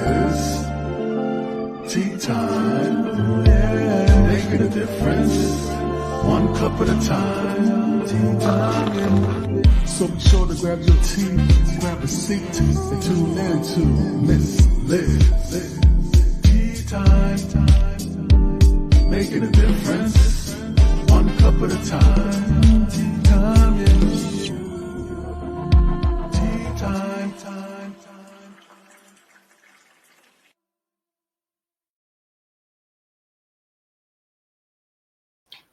is tea time. Yeah, making a difference, one cup at a time. Tea time. So be sure to grab your tea, grab a seat, and tune in to Miss Liz. Tea time, making a difference, one cup at a time. Tea time, yeah. Tea time.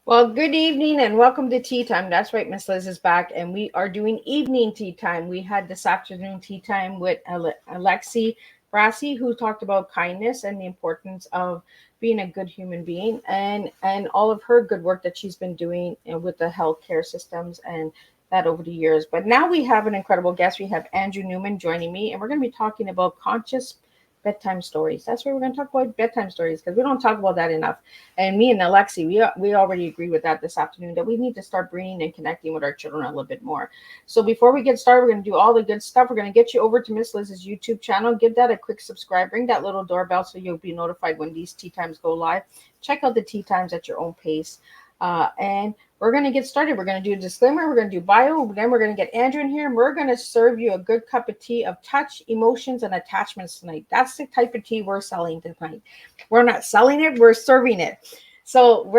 Well, good evening and welcome to Tea Time. That's right, Miss Liz is back, and we are doing evening tea time. We had this afternoon tea time with Alexi Brassi, who talked about kindness and the importance of being a good human being, and all of her good work that she's been doing with the healthcare systems and that over the years. But now we have an incredible guest. We have Andrew Newman joining me, and we're going to be talking about conscious bedtime stories. That's where we're going to talk about bedtime stories because we don't talk about that enough. And me and Alexi, we already agree with that this afternoon that we need to start bringing and connecting with our children a little bit more. So before we get started, we're going to do all the good stuff. We're going to get you over to Miss Liz's YouTube channel. Give that a quick subscribe. Ring that little doorbell so you'll be notified when these tea times go live. Check out the tea times at your own pace. And we're going to get started. We're going to do a disclaimer. We're going to do bio. Then we're going to get Andrew in here. And we're going to serve you a good cup of tea of touch, emotions, and attachments tonight. That's the type of tea we're selling tonight. We're not selling it. We're serving it. So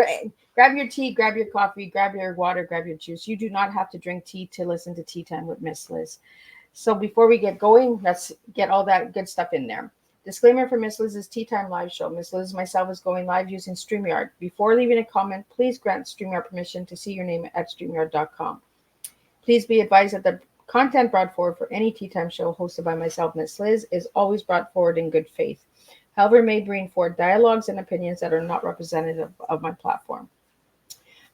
grab your tea, grab your coffee, grab your water, grab your juice. You do not have to drink tea to listen to Tea Time with Miss Liz. So before we get going, let's get all that good stuff in there. Disclaimer for Miss Liz's Tea Time live show. Miss Liz and myself is going live using StreamYard. Before leaving a comment, please grant StreamYard permission to see your name at StreamYard.com. Please be advised that the content brought forward for any Tea Time show hosted by myself, Miss Liz, is always brought forward in good faith. However, may bring forward dialogues and opinions that are not representative of my platform.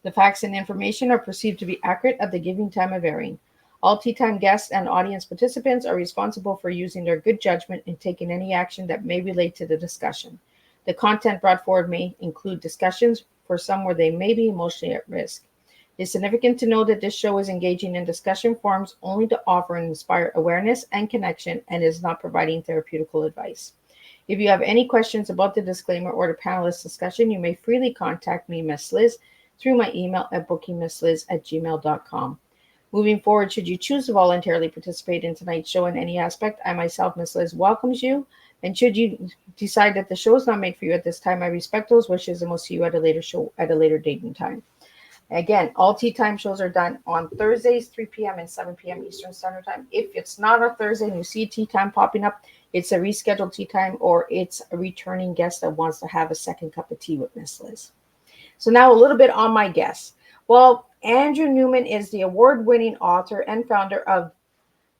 The facts and information are perceived to be accurate at the given time of airing. All Tea Time guests and audience participants are responsible for using their good judgment in taking any action that may relate to the discussion. The content brought forward may include discussions for some where they may be emotionally at risk. It is significant to know that this show is engaging in discussion forums only to offer and inspire awareness and connection and is not providing therapeutical advice. If you have any questions about the disclaimer or the panelist discussion, you may freely contact me, Miss Liz, through my email at bookingmissliz@gmail.com. Moving forward, should you choose to voluntarily participate in tonight's show in any aspect, I myself, Miss Liz, welcomes you. And should you decide that the show is not made for you at this time, I respect those wishes and will see you at a later show at a later date and time. Again, all Tea Time shows are done on Thursdays, 3 p.m. and 7 p.m. Eastern Standard Time. If it's not a Thursday and you see Tea Time popping up, it's a rescheduled Tea Time or it's a returning guest that wants to have a second cup of tea with Miss Liz. So now a little bit on my guests. Well, Andrew Newman is the award-winning author and founder of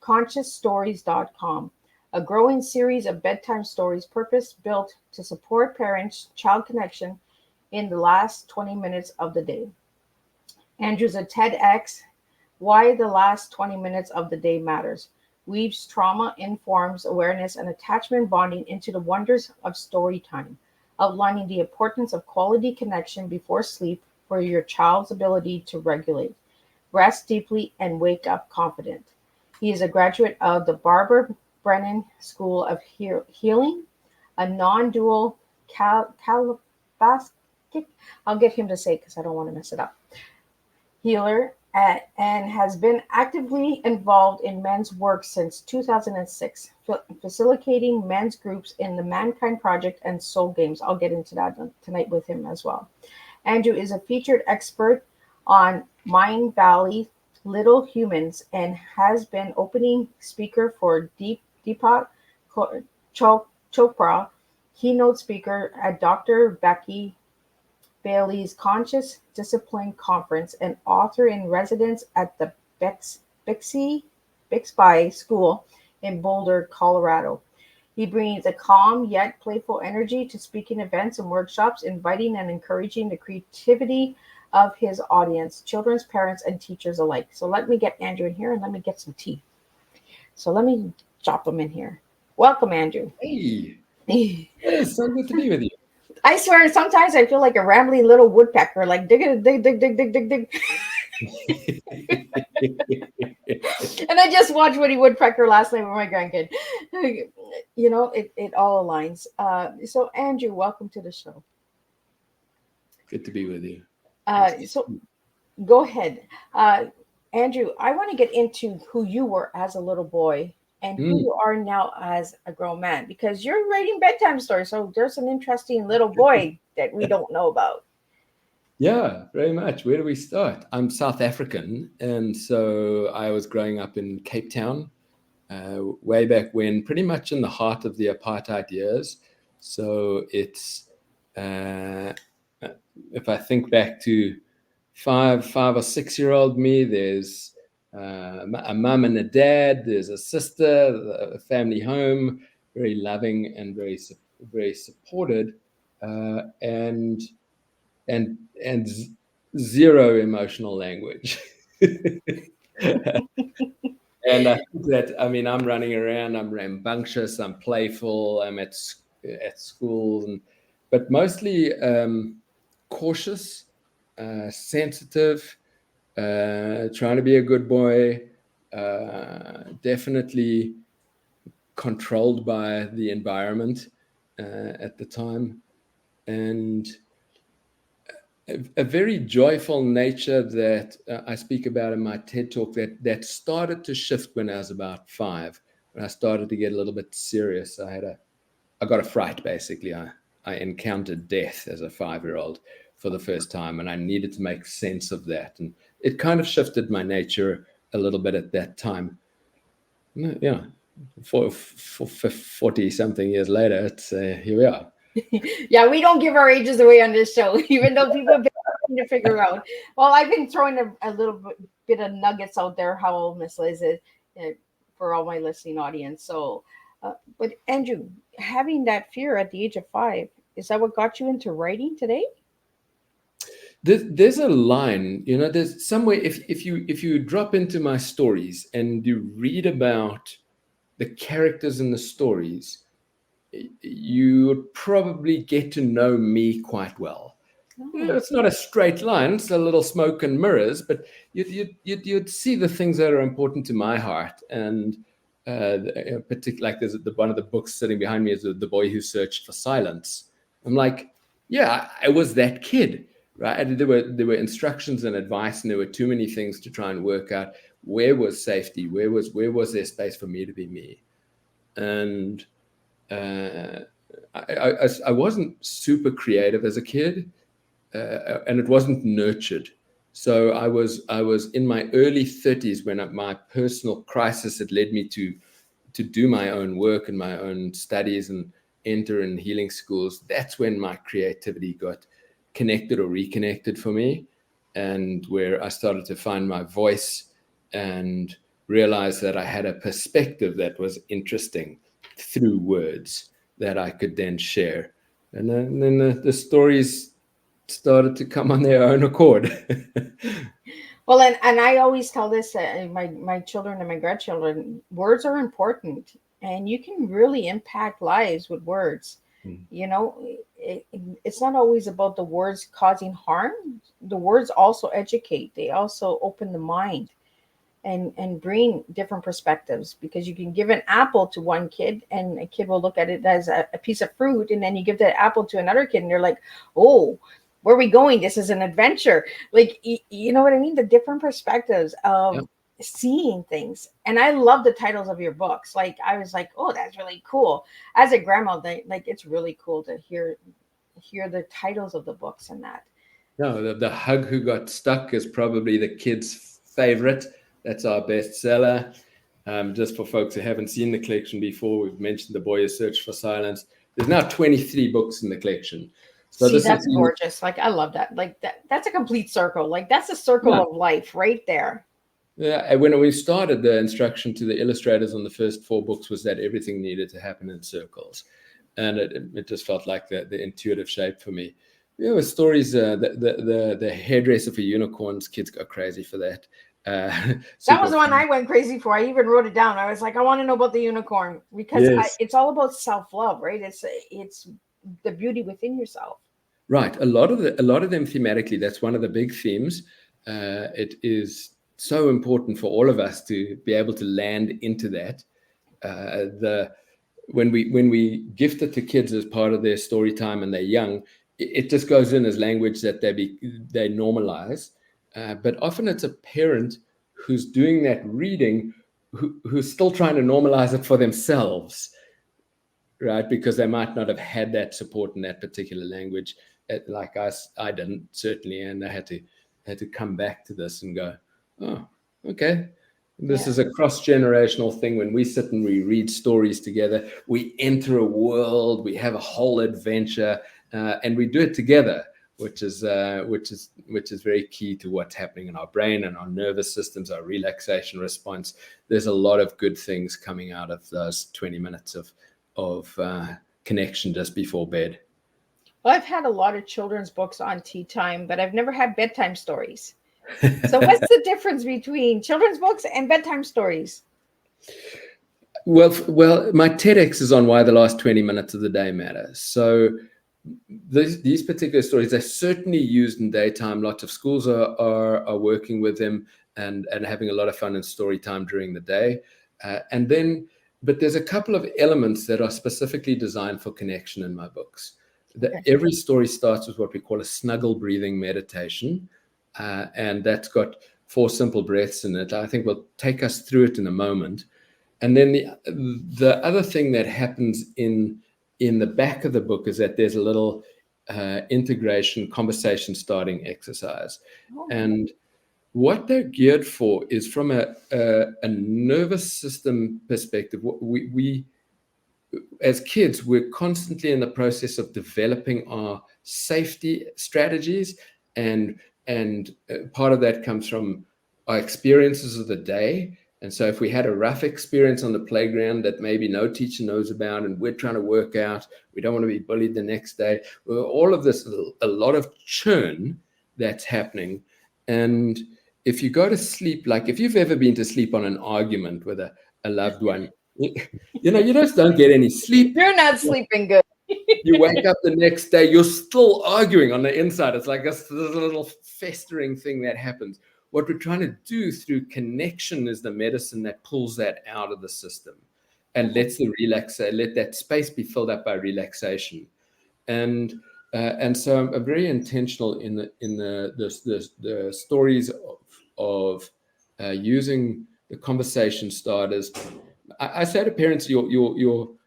ConsciousStories.com, a growing series of bedtime stories purpose-built to support parents-child connection in the last 20 minutes of the day. Andrew's a TEDx, Why the Last 20 Minutes of the Day Matters, weaves trauma-informed awareness and attachment bonding into the wonders of story time, outlining the importance of quality connection before sleep for your child's ability to regulate, rest deeply, and wake up confident. He is a graduate of the Barbara Brennan School of Healing, a non-dual I'll get him to say it because I don't want to mess it up, healer, and has been actively involved in men's work since 2006, facilitating men's groups in the Mankind Project and Soul Games. I'll get into that tonight with him as well. Andrew is a featured expert on Mind Valley Little Humans and has been opening speaker for Deepak Chopra, keynote speaker at Dr. Becky Bailey's Conscious Discipline Conference, and author in residence at the Bixby School in Boulder, Colorado. He brings a calm yet playful energy to speaking events and workshops, inviting and encouraging the creativity of his audience, children's parents, and teachers alike. So let me get Andrew in here and let me get some tea. So let me drop him in here. Welcome, Andrew. Hey, it's so good to be with you. I swear, sometimes I feel like a rambling little woodpecker, like dig, dig, dig, dig, dig, dig, dig. And I just watched Woody Woodpecker last night with my grandkid. It all aligns. So Andrew, welcome to the show. Good to be with you. So go ahead. Andrew, I want to get into who you were as a little boy and who you are now as a grown man, because you're writing bedtime stories. So there's an interesting little boy that we don't know about. Yeah, very much. Where do we start? I'm South African, and so I was growing up in Cape Town way back when, pretty much in the heart of the apartheid years. So it's, if I think back to five or 6 year old me, there's a mum and a dad, there's a sister, a family home, very loving and very supported, and zero emotional language. And I think that, I mean, I'm running around, I'm rambunctious, I'm playful, I'm at school, but mostly cautious, sensitive, trying to be a good boy, definitely controlled by the environment at the time, and a very joyful nature that I speak about in my TED talk that started to shift when I was about 5, when I started to get a little bit serious. I got a fright, basically. I encountered death as a 5-year-old for the first time, and I needed to make sense of that. And it kind of shifted my nature a little bit at that time. Yeah, for 40 something years later, it's here we are. Yeah, we don't give our ages away on this show, even though people have been trying to figure out. Well, I've been throwing a little bit of nuggets out there how old Miss Liz is for all my listening audience. So, but Andrew, having that fear at the age of 5, is that what got you into writing today? There's a line, there's somewhere, if you drop into my stories and you read about the characters in the stories, you would probably get to know me quite well. It's not a straight line, it's a little smoke and mirrors, but you'd see the things that are important to my heart. And particularly, like there's one of the books sitting behind me is The Boy Who Searched for Silence. I'm like, yeah, I was that kid, right? There were instructions and advice, and there were too many things to try and work out where was safety, where was there space for me to be me. And I wasn't super creative as a kid, and it wasn't nurtured. So I was in my early 30s when my personal crisis had led me to do my own work and my own studies and enter in healing schools. That's when my creativity got connected or reconnected for me, and where I started to find my voice and realize that I had a perspective that was interesting through words that I could then share. And then the stories started to come on their own accord. Well, and I always tell this my children and my grandchildren, words are important, and you can really impact lives with words. It's not always about the words causing harm. The words also educate. They also open the mind and bring different perspectives, because you can give an apple to one kid and a kid will look at it as a piece of fruit, and then you give that apple to another kid and they're like, oh, where are we going? This is an adventure. Like, you know what I mean? The different perspectives of seeing things. And I love the titles of your books. Like, I was like, oh, that's really cool. As a grandma, like, it's really cool to hear the titles of the books and that. No, the Hug Who Got Stuck is probably the kids' favorite. That's our bestseller. Just for folks who haven't seen the collection before, we've mentioned The Boy Who Searched for Silence. There's now 23 books in the collection. So see, that's gorgeous. Like, I love that. Like, that's a complete circle. Like, that's a circle of life right there. Yeah, and when we started, the instruction to the illustrators on the first 4 books was that everything needed to happen in circles. And it just felt like the intuitive shape for me. There were stories, the hairdresser for unicorns, kids go crazy for that. That was the one I went crazy for. I even wrote it down. I was like, I want to know about the unicorn, because it's all about self-love, right? It's the beauty within yourself. Right. A lot of them thematically, that's one of the big themes. It is so important for all of us to be able to land into that. When we gift it to kids as part of their story time and they're young, it just goes in as language that they normalize. But often it's a parent who's doing that reading who's still trying to normalize it for themselves, right? Because they might not have had that support in that particular language, like I didn't, certainly, and I had to come back to this and go, oh, okay. This is a cross-generational thing. When we sit and we read stories together, we enter a world, we have a whole adventure, and we do it together, which is very key to what's happening in our brain and our nervous systems, our relaxation response. There's a lot of good things coming out of those 20 minutes of connection just before bed. Well, I've had a lot of children's books on tea time, but I've never had bedtime stories. So what's the difference between children's books and bedtime stories? Well, my TEDx is on why the last 20 minutes of the day matter. So these particular stories are certainly used in daytime. Lots of schools are working with them and having a lot of fun in story time during the day. But there's a couple of elements that are specifically designed for connection in my books. Every story starts with what we call a snuggle breathing meditation. And that's got 4 simple breaths in it. I think we'll take us through it in a moment. And then the other thing that happens in the back of the book is that there's a little integration conversation starting exercise. Oh. And what they're geared for is from a nervous system perspective. We as kids, we're constantly in the process of developing our safety strategies, and part of that comes from our experiences of the day. And so if we had a rough experience on the playground that maybe no teacher knows about and we're trying to work out, we don't want to be bullied the next day. Well, all of this, a lot of churn that's happening. And if you go to sleep, like if you've ever been to sleep on an argument with a loved one, you just don't get any sleep. You're not sleeping good. You wake up the next day, you're still arguing on the inside. It's like this little festering thing that happens. What we're trying to do through connection is the medicine that pulls that out of the system and let that space be filled up by relaxation. And so I'm very intentional in the stories of using the conversation starters. I say to parents, you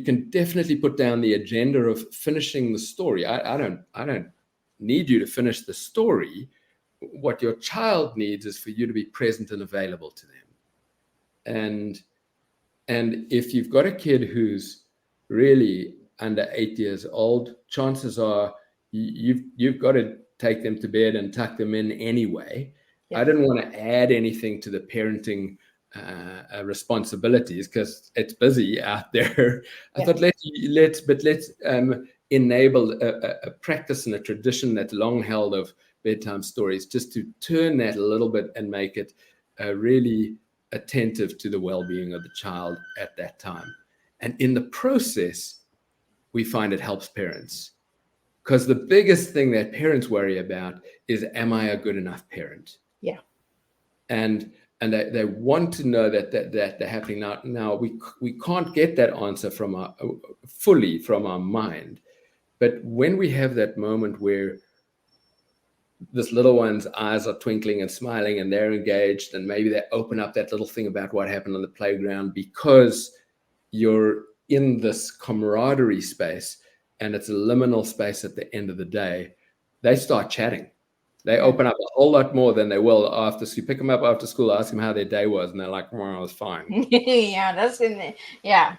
can definitely put down the agenda of finishing the story. I don't need you to finish the story. What your child needs is for you to be present and available to them. And if you've got a kid who's really under 8 years old, chances are you've got to take them to bed and tuck them in anyway. Yeah. I didn't want to add anything to the parenting responsibilities because it's busy out there. I thought let's enable a practice and a tradition that's long held of bedtime stories, just to turn that a little bit and make it really attentive to the well-being of the child at that time. And in the process, we find it helps parents, because the biggest thing that parents worry about is, am I a good enough parent? Yeah. And they want to know that they're happening now. Now we can't get that answer fully from our mind, but when we have that moment where this little one's eyes are twinkling and smiling and they're engaged, and maybe they open up that little thing about what happened on the playground because you're in this camaraderie space and it's a liminal space at the end of the day, they start chatting. They open up a whole lot more than they will after. So you pick them up after school, ask them how their day was, and they're like, "Well, it was fine." Yeah, that's in there. Yeah,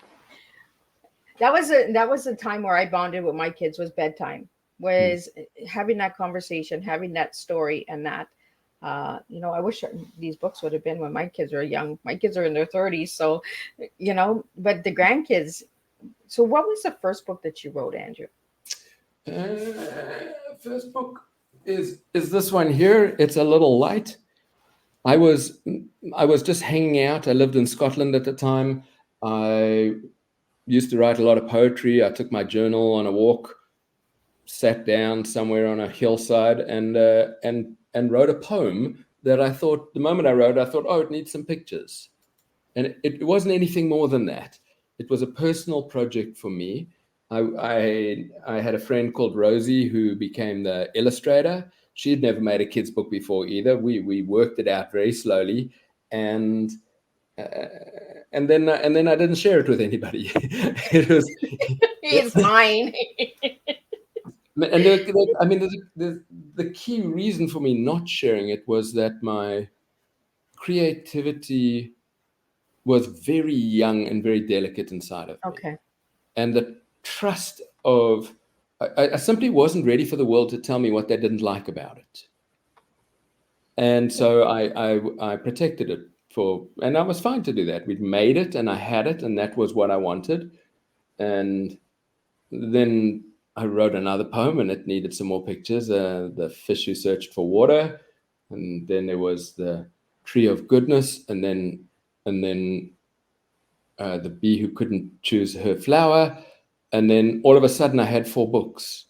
that was a time where I bonded with my kids. Was bedtime, was having that conversation, having that story, and that. I wish these books would have been when my kids were young. My kids are in their 30s, so but the grandkids. So, what was the first book that you wrote, Andrew? First book is this one here. It's a little light. I was just hanging out. I lived in Scotland at the time. I used to write a lot of poetry. I took my journal on a walk, sat down somewhere on a hillside, and wrote a poem that I thought, the moment I wrote, I thought, oh, it needs some pictures. And it wasn't anything more than that. It was a personal project for me. I had a friend called Rosie who became the illustrator. She had never made a kid's book before either. We worked it out very slowly, and then I didn't share it with anybody. It was It's mine. and I mean, the key reason for me not sharing it was that my creativity was very young and very delicate inside of me. Okay. And the trust of, I simply wasn't ready for the world to tell me what they didn't like about it. And so I protected it and I was fine to do that. We'd made it and I had it, and that was what I wanted. And then I wrote another poem and it needed some more pictures. The fish who searched for water. And then there was the tree of goodness. And then the bee who couldn't choose her flower. And then all of a sudden I had 4 books.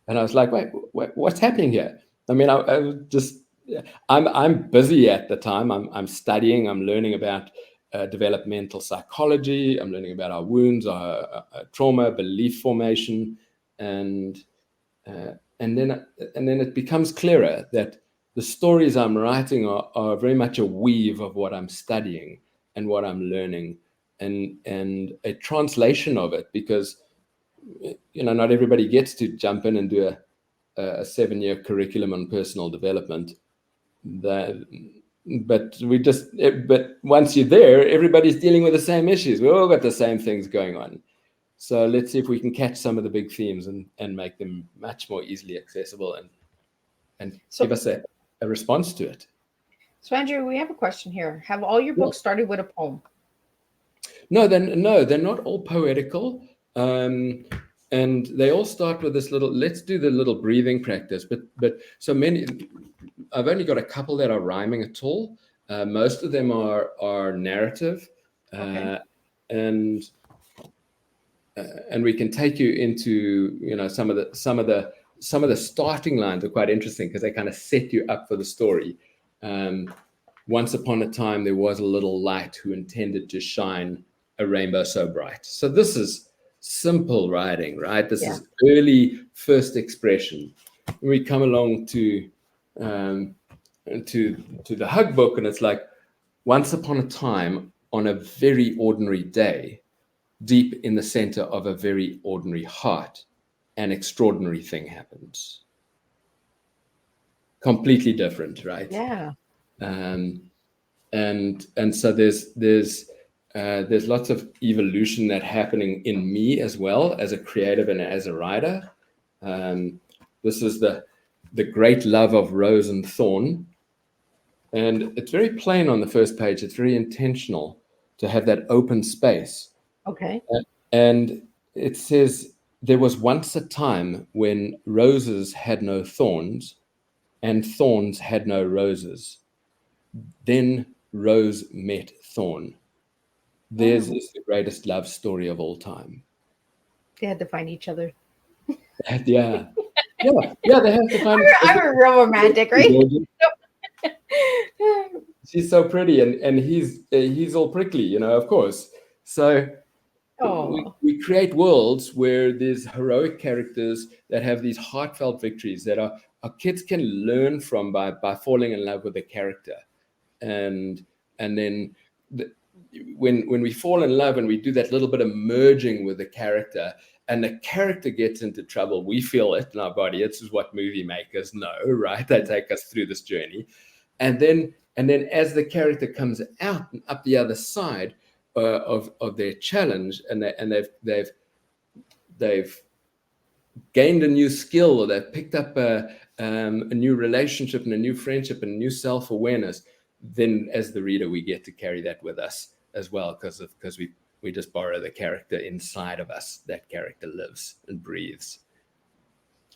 And I was like, wait, what's happening here? I mean, I was just, I'm busy at the time. I'm studying, I'm learning about developmental psychology. I'm learning about our wounds, our trauma, belief formation. And then it becomes clearer that the stories I'm writing are very much a weave of what I'm studying and what I'm learning, and a translation of it, because not everybody gets to jump in and do a 7-year curriculum on personal development. But once you're there, everybody's dealing with the same issues. We all got the same things going on. So let's see if we can catch some of the big themes and make them much more easily accessible and give us a response to it. So Andrew, we have a question here. Have all your books started with a poem? No, they're not all poetical. And they all start with this little, let's do the little breathing practice. But so many, I've only got a couple that are rhyming at all. Most of them are narrative. Okay. And we can take you into, some of the starting lines are quite interesting because they kind of set you up for the story. Once upon a time, there was a little light who intended to shine a rainbow so bright. So this is simple writing, right? This is early first expression. We come along to the hug book, and it's like, once upon a time, on a very ordinary day, deep in the center of a very ordinary heart, an extraordinary thing happens. Completely different, right? Yeah. And so there's lots of evolution that happening in me as well as a creative and as a writer. This is the great love of rose and thorn, and it's very plain on the first page. It's very intentional to have that open space. Okay. And it says, there was once a time when roses had no thorns and thorns had no roses. Then rose met thorn. Theirs is the greatest love story of all time. They had to find each other. Yeah, they have to find. I'm a real romantic, right? She's so pretty, and he's all prickly, of course. So we create worlds where there's heroic characters that have these heartfelt victories that our kids can learn from by falling in love with the character, and then when we fall in love and we do that little bit of merging with the character, and the character gets into trouble, we feel it in our body. This is what movie makers know, right? They take us through this journey, and then as the character comes out and up the other side of their challenge, and they've gained a new skill, or they've picked up a new relationship and a new friendship and a new self-awareness, then as the reader we get to carry that with us as well, because we just borrow the character inside of us. That character lives and breathes.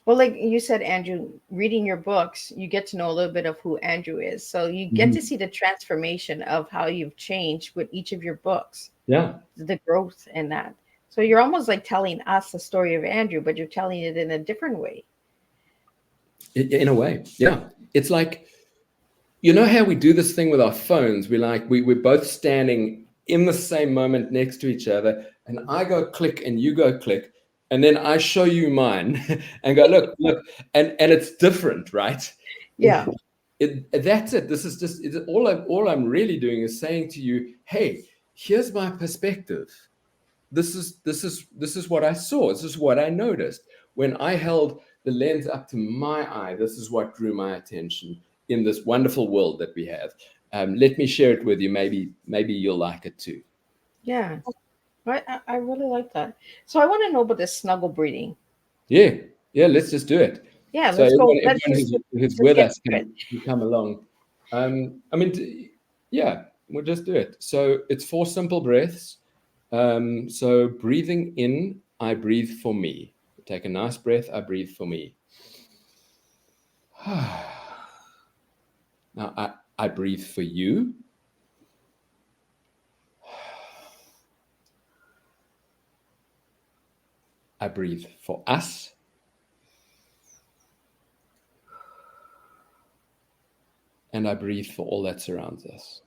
Well, like you said, Andrew, reading your books, you get to know a little bit of who Andrew is. So you get to see the transformation of how you've changed with each of your books. Yeah. The growth in that. So you're almost like telling us the story of Andrew, but you're telling it in a different way. In a way, yeah. It's like you know how we do this thing with our phones? We're both standing in the same moment next to each other, and I go click and you go click, and then I show you mine and go, look, and it's different, right? Yeah. That's it. This is just all I'm really doing is saying to you, hey, here's my perspective. This is what I saw. This is what I noticed when I held the lens up to my eye. This is what drew my attention in this wonderful world that we have. Let me share it with you. Maybe you'll like it too. Yeah. I really like that. So I want to know about this snuggle breeding. Yeah, let's just do it. Yeah, So let's go. everyone who's Let's with get us to it. can come along. I mean, yeah, we'll just do it. So it's 4 simple breaths. So breathing in, I breathe for me. Take a nice breath. I breathe for me. Now I breathe for you. I breathe for us. And I breathe for all that surrounds us.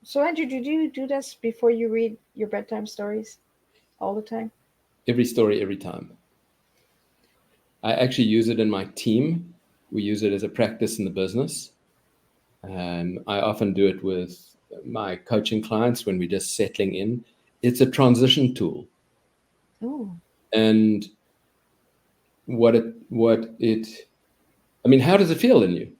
So Andrew, did you do this before you read your bedtime stories all the time? Every story, every time. I actually use it in my team. We use it as a practice in the business. I often do it with my coaching clients when we're just settling in. It's a transition tool. Oh. And I mean, how does it feel in you?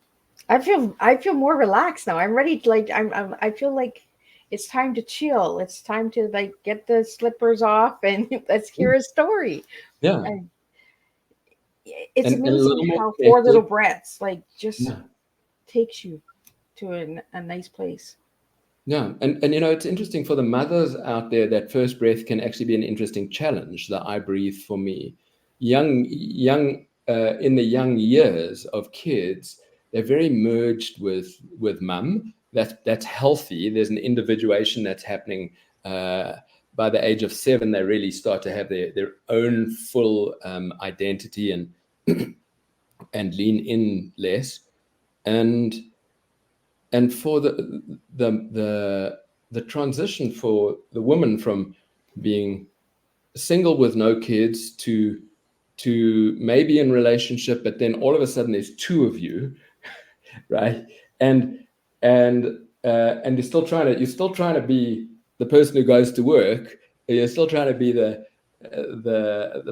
I feel more relaxed now. I'm ready to I feel like it's time to chill. It's time to like get the slippers off and let's hear a story. Yeah. And it's And a amazing little more how 4 little connected. breaths like just Yeah. takes you to a nice place. Yeah. And it's interesting for the mothers out there, that first breath can actually be an interesting challenge, the I breathe for me. Young in the young years of kids, they're very merged with mum. That's healthy. There's an individuation that's happening. By the age of 7, they really start to have their own full identity and and lean in less. And for the transition for the woman from being single with no kids to maybe in relationship, but then all of a sudden there's 2 of you, right? And you're still trying to be the person who goes to work. You're still trying to be the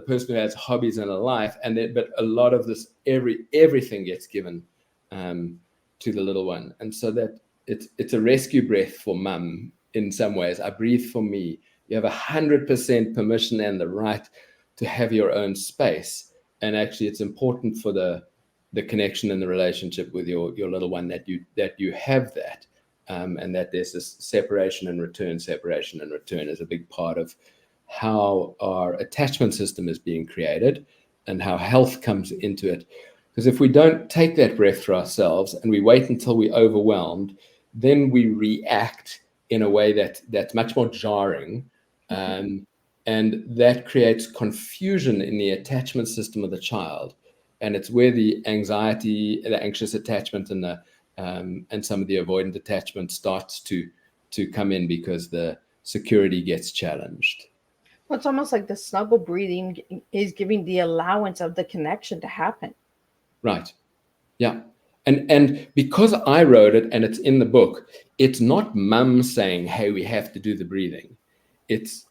person who has hobbies and a life, but a lot of this, everything gets given to the little one. And so that it's a rescue breath for mum in some ways. I breathe for me. You have 100% permission and the right to have your own space. And actually, it's important for the connection and the relationship with your little one that you have that, and that there's this separation and return. Separation and return is a big part of how our attachment system is being created and how health comes into it. Because if we don't take that breath for ourselves and we wait until we're overwhelmed, then we react in a way that's much more jarring. And that creates confusion in the attachment system of the child. And it's where the anxiety, the anxious attachment, and some of the avoidant attachment starts to come in, because the security gets challenged. Well, it's almost like the snuggle breathing is giving the allowance of the connection to happen. Right. Yeah. And because I wrote it and it's in the book, it's not mum saying, hey, we have to do the breathing. It's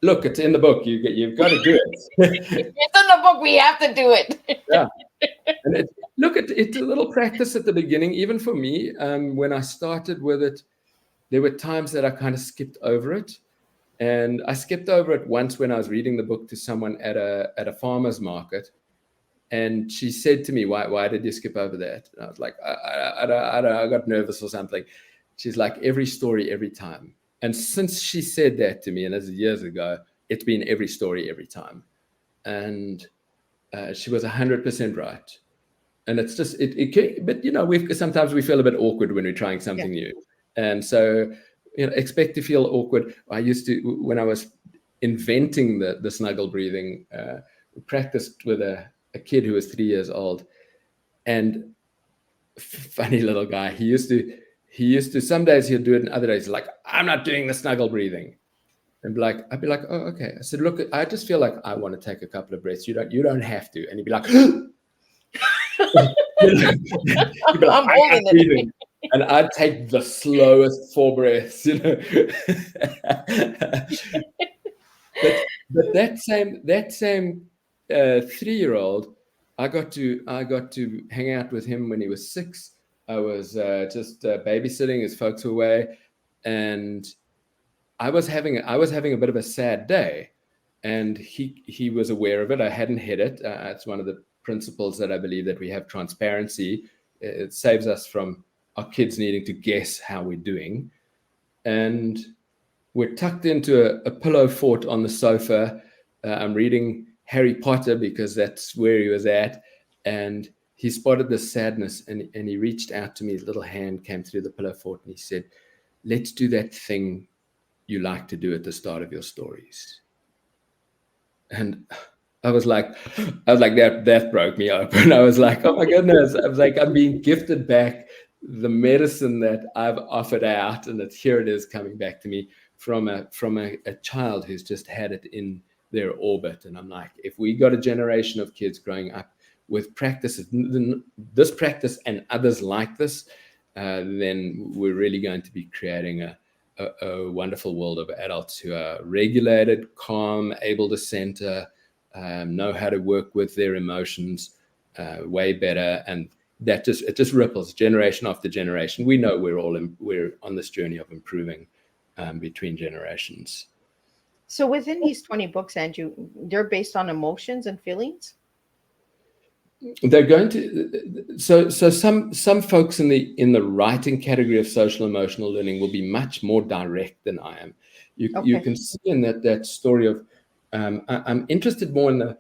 look, it's in the book. You've got to do it. It's in the book. We have to do it. Yeah. And it's a little practice at the beginning, even for me. When I started with it, there were times that I kind of skipped over it. And I skipped over it once when I was reading the book to someone at a farmer's market. And she said to me, why did you skip over that? And I was like, I got nervous or something. She's like, every story, every time. And since she said that to me, and this is years ago, it's been every story, every time. And she was 100% right. And it's just, but sometimes we feel a bit awkward when we're trying something new. And so, expect to feel awkward. I used to, when I was inventing the snuggle breathing, practiced with a a kid who was 3 years old, and funny little guy. He used to. Some days he'll do it, and other days he's like, "I'm not doing the snuggle breathing." And I'd be like, "Oh, okay." I said, "Look, I just feel like I want to take a couple of breaths. You don't have to." And he'd be like, he'd be like, I'm holding it. breathing. And I'd take the slowest 4 breaths, but that same 3-year-old, I got to hang out with him when he was 6. I was just babysitting his folks were away, and I was having a bit of a sad day, and he was aware of it. I hadn't hid it. It's one of the principles that I believe, that we have transparency. It saves us from our kids needing to guess how we're doing. And we're tucked into a pillow fort on the sofa. I'm reading Harry Potter because that's where he was at. And he spotted this sadness, and he reached out to me. His little hand came through the pillow fort, and he said, "Let's do that thing you like to do at the start of your stories." And I was like, that broke me open. I was like, oh my goodness. I was like, I'm being gifted back the medicine that I've offered out, and here it is coming back to me from a child who's just had it in their orbit. And I'm like, if we got a generation of kids growing up with this practice and others like this, then we're really going to be creating a wonderful world of adults who are regulated, calm, able to center, know how to work with their emotions way better. And it just ripples generation after generation. We know we're on this journey of improving between generations. So within these 20 books, Andrew, they're based on emotions and feelings? They're going to so some folks in the writing category of social emotional learning will be much more direct than I am. You can see in that story of I'm interested more in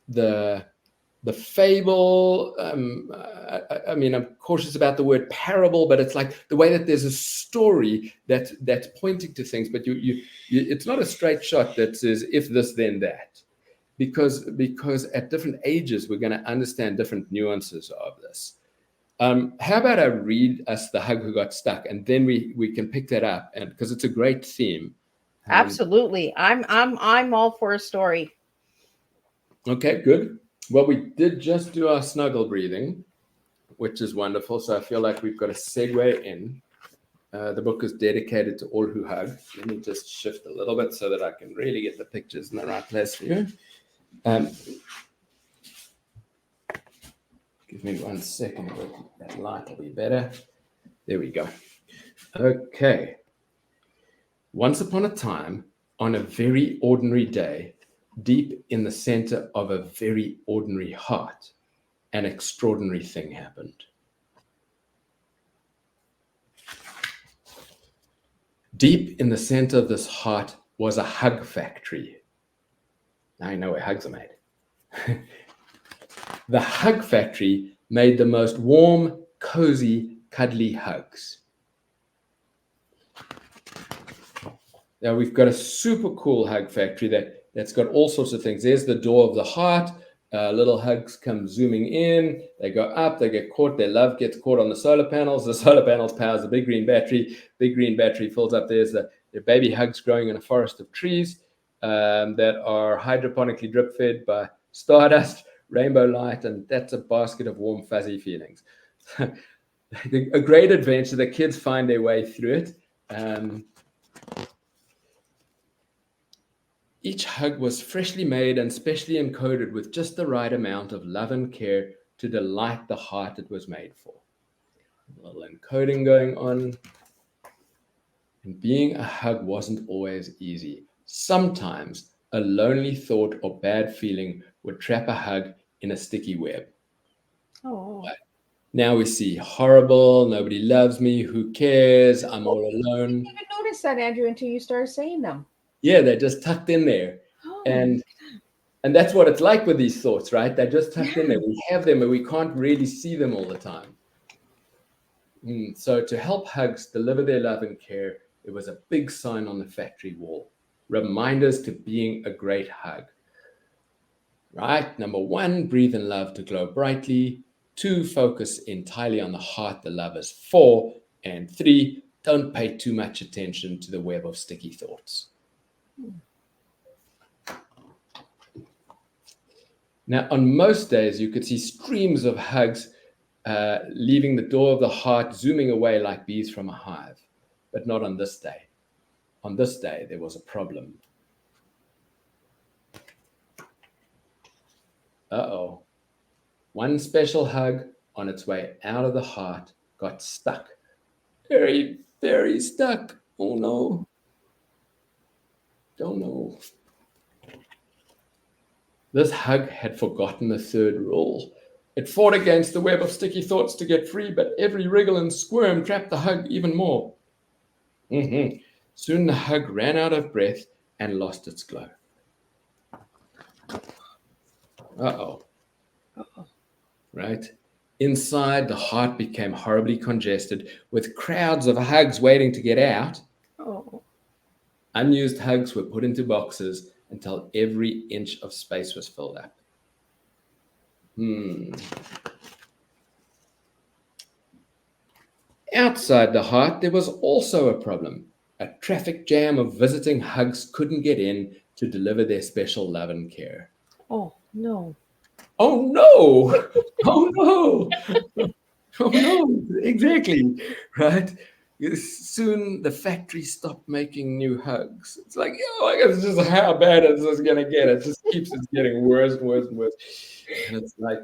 the fable. I mean, I'm cautious about the word parable, but it's like the way that there's a story that's pointing to things, but it's not a straight shot that says if this then that. Because at different ages, we're going to understand different nuances of this. How about I read us The Hug Who Got Stuck, and then we can pick that up, and because it's a great theme. Absolutely. I'm all for a story. Okay, good. Well, we did just do our snuggle breathing, which is wonderful. So I feel like we've got a segue in. The book is dedicated to all who hug. Let me just shift a little bit so that I can really get the pictures in the right place for you. Give me 1 second. That light will be better. There we go. Okay. Once upon a time, on a very ordinary day, deep in the center of a very ordinary heart, an extraordinary thing happened. Deep in the center of this heart was a hug factory. Now I know where hugs are made. The hug factory made the most warm, cozy, cuddly hugs. Now we've got a super cool hug factory that's got all sorts of things. There's the door of the heart. Little hugs come zooming in. They go up. They get caught. Their love gets caught on the solar panels. The solar panels powers the big green battery. Big green battery fills up. There's their baby hugs growing in a forest of trees that are hydroponically drip fed by stardust, rainbow light, and that's a basket of warm, fuzzy feelings. A great adventure. The kids find their way through it. Each hug was freshly made and specially encoded with just the right amount of love and care to delight the heart it was made for. A little encoding going on. And being a hug wasn't always easy. Sometimes a lonely thought or bad feeling would trap a hug in a sticky web. Oh. Now we see horrible, nobody loves me, who cares, I'm all alone. I didn't even notice that, Andrew, until you started saying them. Yeah, they're just tucked in there. Oh, and that's what it's like with these thoughts, right? They're just tucked in there. We have them and we can't really see them all the time. So to help hugs deliver their love and care, there was a big sign on the factory wall. Reminders to being a great hug. right? Number 1, breathe in love to glow brightly. 2, focus entirely on the heart the love is for. And 3, don't pay too much attention to the web of sticky thoughts. Now, on most days, you could see streams of hugs leaving the door of the heart, zooming away like bees from a hive. But not on this day. On this day, there was a problem. Uh-oh. One special hug on its way out of the heart got stuck. Very, very stuck. Oh no. Oh no. This hug had forgotten the third rule. It fought against the web of sticky thoughts to get free, but every wriggle and squirm trapped the hug even more. Soon the hug ran out of breath and lost its glow. Uh-oh. Right? Inside, the heart became horribly congested, with crowds of hugs waiting to get out. Oh. Unused hugs were put into boxes until every inch of space was filled up. Outside the heart, there was also a problem. A traffic jam of visiting hugs couldn't get in to deliver their special love and care. Oh, no. Oh, no! Oh, no! Oh, no! Exactly, right? Soon the factory stopped making new hugs. It's like, it's just how bad is this going to get? It just keeps getting worse and worse and worse. And it's like,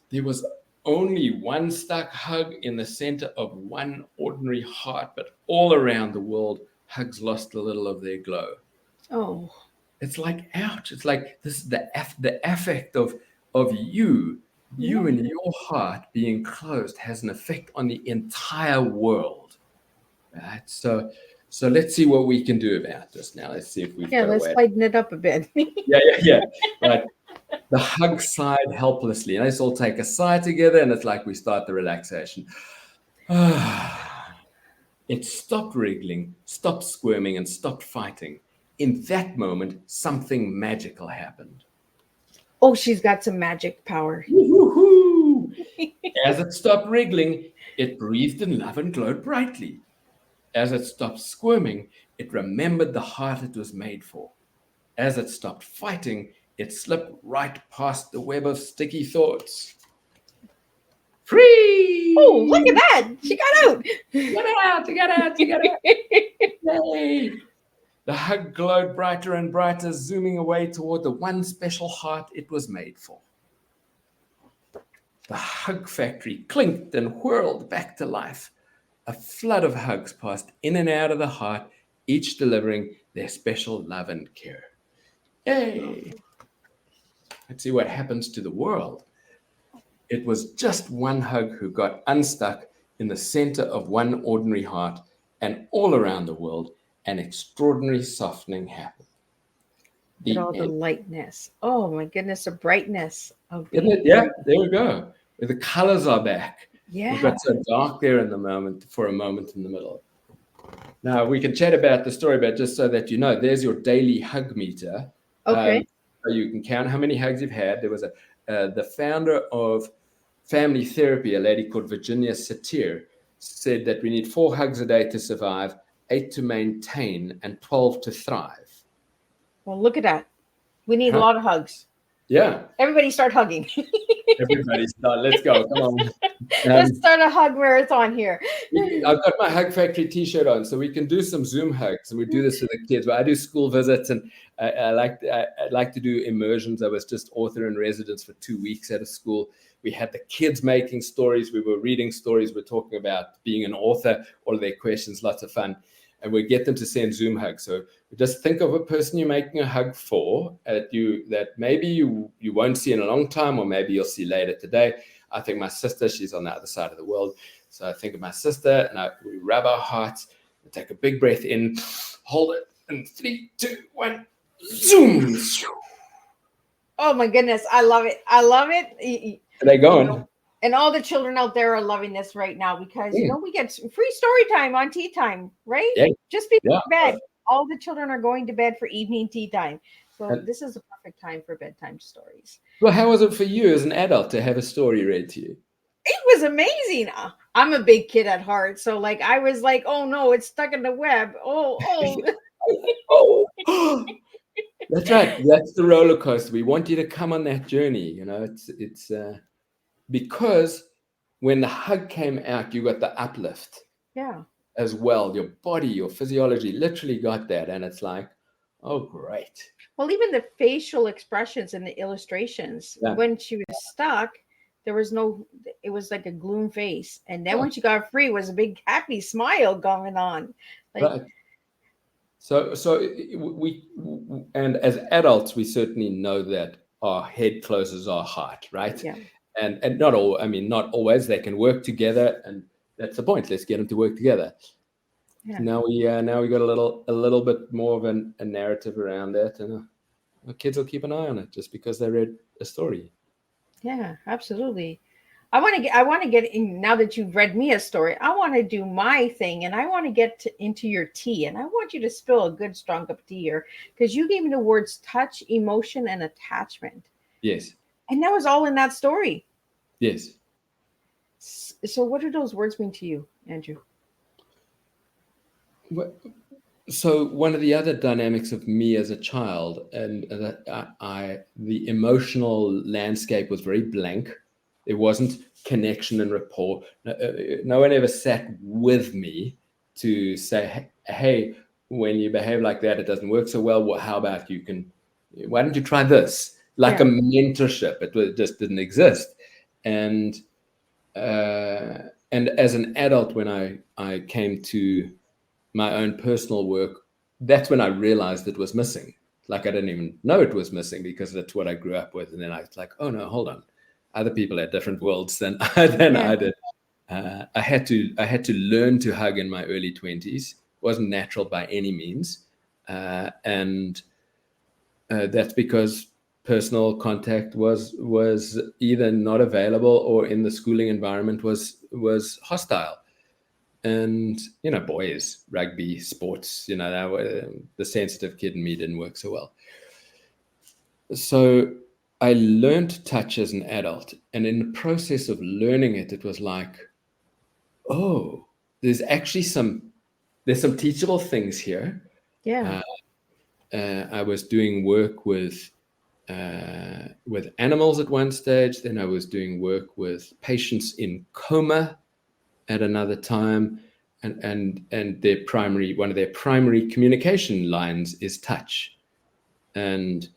there was only one stuck hug in the center of one ordinary heart, but all around the world, hugs lost a little of their glow. Oh. It's like, ouch. It's like this is the affect of you and your heart being closed has an effect on the entire world. Right? So let's see what we can do about this now. Let's see if we've got let's a way. lighten it up a bit. Yeah. Right. The hug sighed helplessly. And let's all take a sigh together, and it's like we start the relaxation. It stopped wriggling, stopped squirming, and stopped fighting. In that moment, something magical happened. Oh, she's got some magic power. Woo-hoo-hoo! As it stopped wriggling, it breathed in love and glowed brightly. As it stopped squirming, it remembered the heart it was made for. As it stopped fighting, it slipped right past the web of sticky thoughts. Free! Oh, look at that! She got out! She got out! Yay! The hug glowed brighter and brighter, zooming away toward the one special heart it was made for. The hug factory clinked and whirled back to life. A flood of hugs passed in and out of the heart, each delivering their special love and care. Yay! Let's see what happens to the world. It was just one hug who got unstuck in the center of one ordinary heart, and all around the world, an extraordinary softening happened. The lightness. Oh my goodness, the brightness of Isn't it? Yeah, there we go. The colors are back. Yeah. We've got so dark there for a moment in the middle. Now we can chat about the story, but just so that you know, there's your daily hug meter. Okay. So you can count how many hugs you've had. There was the founder of family therapy, a lady called Virginia Satir, said that we need 4 hugs a day to survive, 8 to maintain, and 12 to thrive. Well, look at that. We need a lot of hugs. Yeah. Everybody start hugging. Everybody start. Let's go. Come on. Let's start a hug marathon here. I've got my Hug Factory t-shirt on, so we can do some Zoom hugs, and we do this with the kids. But I do school visits, and I like to do immersions. I was just author in residence for 2 weeks at a school. We had the kids making stories. We were reading stories. We're talking about being an author, all of their questions, lots of fun. And we get them to send Zoom hugs. So just think of a person you're making a hug for that maybe you won't see in a long time, or maybe you'll see later today. I think my sister, she's on the other side of the world. So I think of my sister, and we rub our hearts, and take a big breath in, hold it, and 3, 2, 1, zoom. Oh my goodness, I love it. I love it. Are they going? And all the children out there are loving this right now because we get free story time on Teatime, right? Yeah. Just before bed. all the children are going to bed for evening tea time. So And, this is the perfect time for bedtime stories. well, how was it for you as an adult to have a story read to you? It was amazing. I'm a big kid at heart, so like I was like, oh no, it's stuck in the web. Oh, Oh, that's right. That's the roller coaster. We want you to come on that journey. You know, it's because when the hug came out, you got the uplift yeah. as well. Your body, your physiology literally got that. And it's like, oh, great. Well, even the facial expressions in the illustrations, Yeah. when she was stuck, there was no, it was like a gloom face. And then Oh, when she got free, it was a big happy smile going on. Like, right. So and as adults, we certainly know that our head closes our heart, right? yeah, And not all, I mean, not always. They can work together, and that's the point. Let's get them to work together. yeah, Now we got a little bit more of a narrative around it, and the kids will keep an eye on it just because they read a story. yeah, absolutely. I want to get in now that you've read me a story. I want to do my thing and I want to get into your tea and I want you to spill a good strong cup of tea here because you gave me the words touch, emotion, and attachment. Yes, And that was all in that story. yes. So what do those words mean to you, Andrew? So one of the other dynamics of me as a child, and that the emotional landscape was very blank. There wasn't connection and rapport. No one ever sat with me to say, "Hey, when you behave like that, it doesn't work so well. Well, how about you can? Why don't you try this?" Like Yeah. a mentorship, it just didn't exist. And and as an adult, when I came to my own personal work, that's when I realized it was missing. Like I didn't even know it was missing because that's what I grew up with. And then I was like, oh no, hold on. Other people had different worlds than Yeah. I did. I had to learn to hug in my early 20s. It wasn't natural by any means. And that's because personal contact was either not available or in the schooling environment was hostile. And boys, rugby, sports, the sensitive kid in me didn't work so well. So I learned touch as an adult, and in the process of learning it, it was like, oh, there's some teachable things here. Yeah. uh, I was doing work with animals at one stage. Then I was doing work with patients in coma at another time, and one of their primary communication lines is touch. And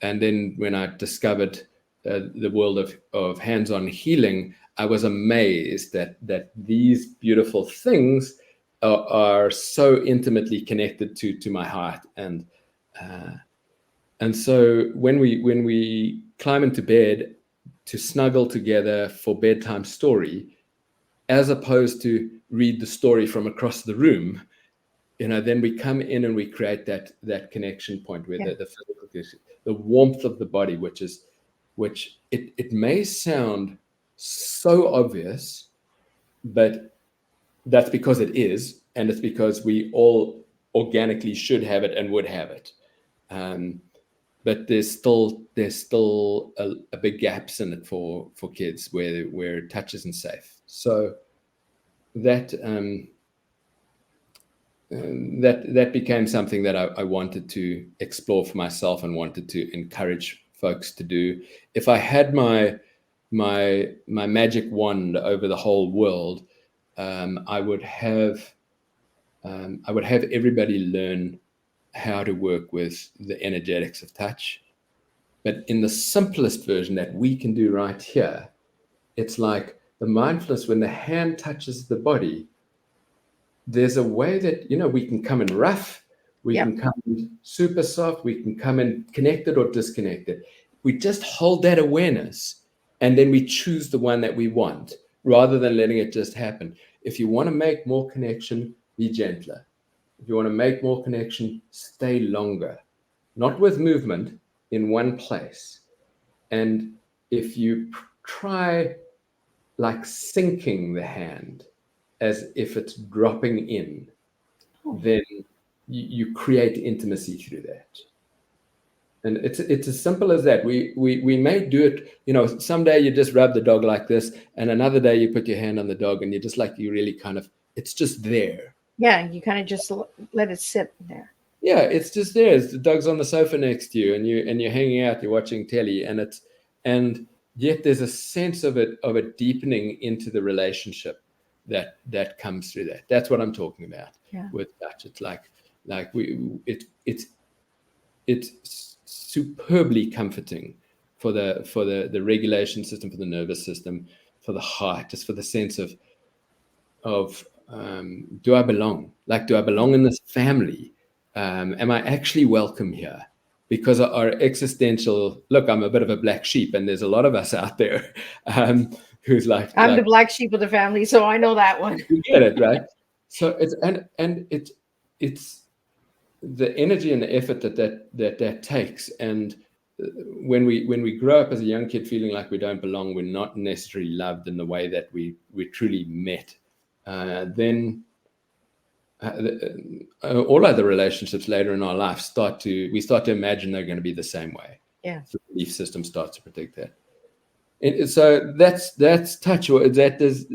then when I discovered the world of hands-on healing, I was amazed that these beautiful things are so intimately connected to my heart. And so when we climb into bed to snuggle together for bedtime story, as opposed to read the story from across the room, then we come in and we create that connection point where Yeah. the physical connection, the warmth of the body, which it may sound so obvious, but that's because it is, and it's because we all organically should have it and would have it. But there's still a big gaps in it for kids where touch isn't safe. So that that became something that I wanted to explore for myself and wanted to encourage folks to do. If I had my magic wand over the whole world, I would have everybody learn how to work with the energetics of touch. But in the simplest version that we can do right here, it's like the mindfulness when the hand touches the body. There's a way that we can come in rough, we Yeah. can come in super soft, we can come in connected or disconnected. We just hold that awareness, and then we choose the one that we want rather than letting it just happen. If you want to make more connection, be gentler. If you want to make more connection, stay longer, not with movement in one place. And if you try like sinking the hand as if it's dropping in, Oh, then you create intimacy through that. And it's as simple as that. We may do it, you know, someday you just rub the dog like this, and another day you put your hand on the dog and you really kind of, it's just there. Yeah, you kind of just let it sit there. Yeah, it's just there. The dog's on the sofa next to you, and you're hanging out, you're watching telly, and yet there's a sense of a deepening into the relationship that comes through that. That's what I'm talking about with touch. It's it's superbly comforting for the regulation system, for the nervous system, for the heart, just for the sense of do I belong? Like, do I belong in this family? Am I actually welcome here? Because our existential, look, I'm a bit of a black sheep, and there's a lot of us out there who's like, I'm the black sheep of the family, so I know that one. You get it, right? So it's the energy and the effort that takes. And when we grow up as a young kid feeling like we don't belong, we're not necessarily loved in the way that we truly met, then all other relationships later in our life we start to imagine they're going to be the same way. Yeah. The belief system starts to predict that. And so that's touch. That is.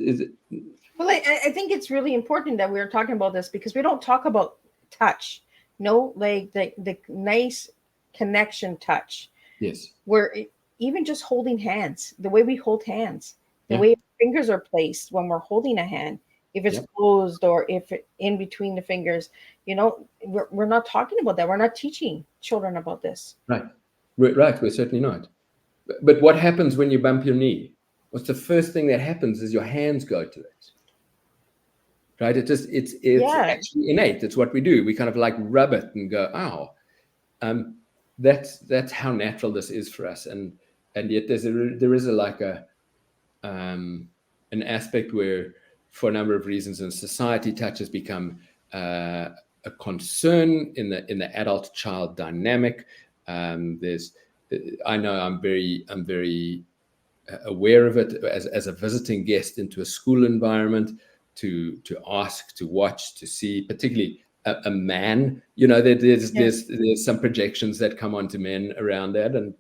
Well, I think it's really important that we're talking about this, because we don't talk about touch. No, like the nice connection touch. Yes. Where even just holding hands, the way we hold hands, the way fingers are placed when we're holding a hand, if it's closed or if it in between the fingers, you know, we're not talking about that. We're not teaching children about this. Right. We're certainly not. But what happens when you bump your knee? What's the first thing that happens is your hands go to it. Right? It's actually innate. It's what we do. We kind of like rub it and go, ow. That's how natural this is for us. And yet there is an aspect where, for a number of reasons in society, touch has become a concern in the adult-child dynamic. I know I'm very aware of it as a visiting guest into a school environment, to ask, to watch, to see, particularly a man. You know, there's some projections that come onto men around that, and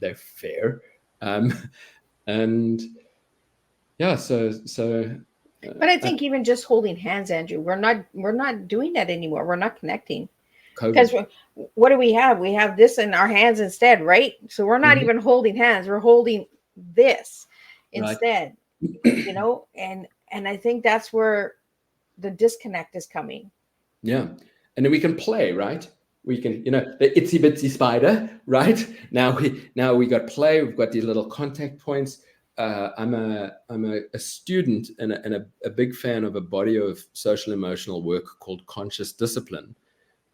they're fair, and yeah, so. But I think even just holding hands, Andrew, we're not doing that anymore. We're not connecting. Because what do we have? We have this in our hands instead, right? So we're not even holding hands. We're holding this instead, you know? And I think that's where the disconnect is coming. Yeah. And then we can play, right? We can, you know, the itsy bitsy spider, right? Now we got play. We've got these little contact points. I'm a student and a big fan of a body of social emotional work called conscious discipline.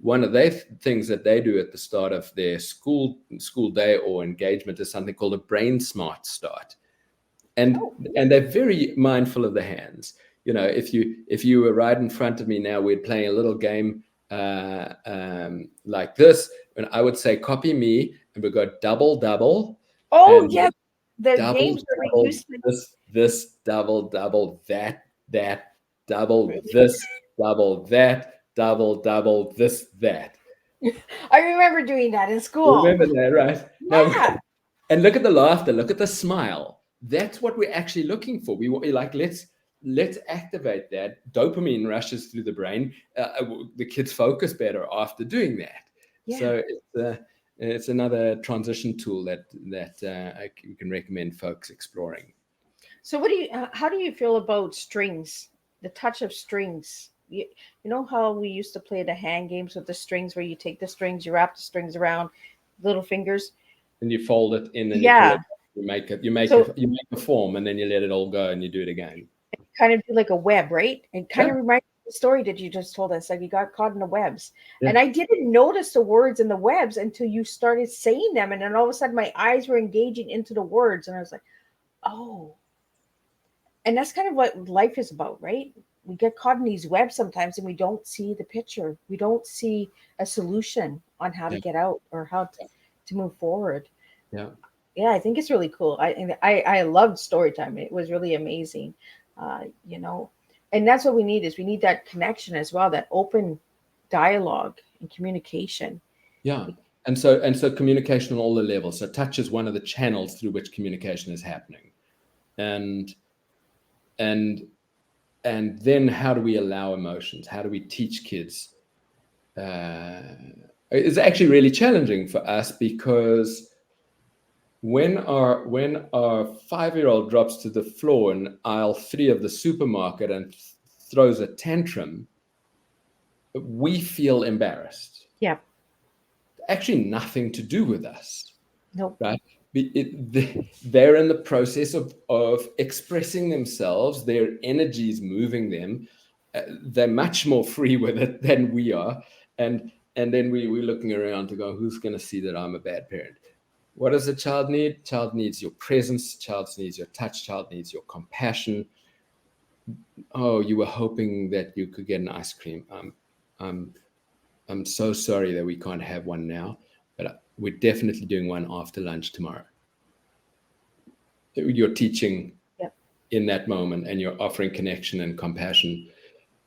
One of the things that they do at the start of their school day or engagement is something called a brain smart start, and they're very mindful of the hands. You know, if you were right in front of me now, we're playing a little game like this, and I would say, "Copy me," and we go double. Oh yeah. The double, games that we used to this double that double this double that double this that. I remember doing that in school. You remember that, right? Yeah. Now, and look at the laughter, look at the smile. That's what we're actually looking for. We like let's activate that. Dopamine rushes through the brain. The kids focus better after doing that. Yeah. So it's another transition tool that I can recommend folks exploring. So how do you feel about strings, the touch of strings? You know how we used to play the hand games with the strings, where you take the strings, you wrap the strings around little fingers, and you fold it in, and you make a form, and then you let it all go, and you do it again. Kind of do like a web, right? And kind of reminds me of the story that you just told us, like you got caught in the webs. Yeah. And I didn't notice the words in the webs until you started saying them, and then all of a sudden my eyes were engaging into the words, and I was like, oh. And that's kind of what life is about, right? We get caught in these webs sometimes, and we don't see the picture. We don't see a solution on how to get out or how to move forward. Yeah. Yeah, I think it's really cool. I loved Storytime. It was really amazing. You know, and that's what we need that connection as well, that open dialogue and communication. Yeah. And so communication on all the levels. So touch is one of the channels through which communication is happening. And then how do we allow emotions? How do we teach kids? It's actually really challenging for us, because when our 5-year-old drops to the floor in aisle 3 of the supermarket and throws a tantrum, we feel embarrassed. Yeah. Actually, nothing to do with us. Nope. Right? They're in the process of expressing themselves. Their energy is moving them. They're much more free with it than we are. And then we're looking around to go, who's going to see that I'm a bad parent? What does a child need? Child needs your presence. Child needs your touch. Child needs your compassion. Oh, you were hoping that you could get an ice cream. I'm so sorry that we can't have one now, but we're definitely doing one after lunch tomorrow. You're teaching in that moment, and you're offering connection and compassion.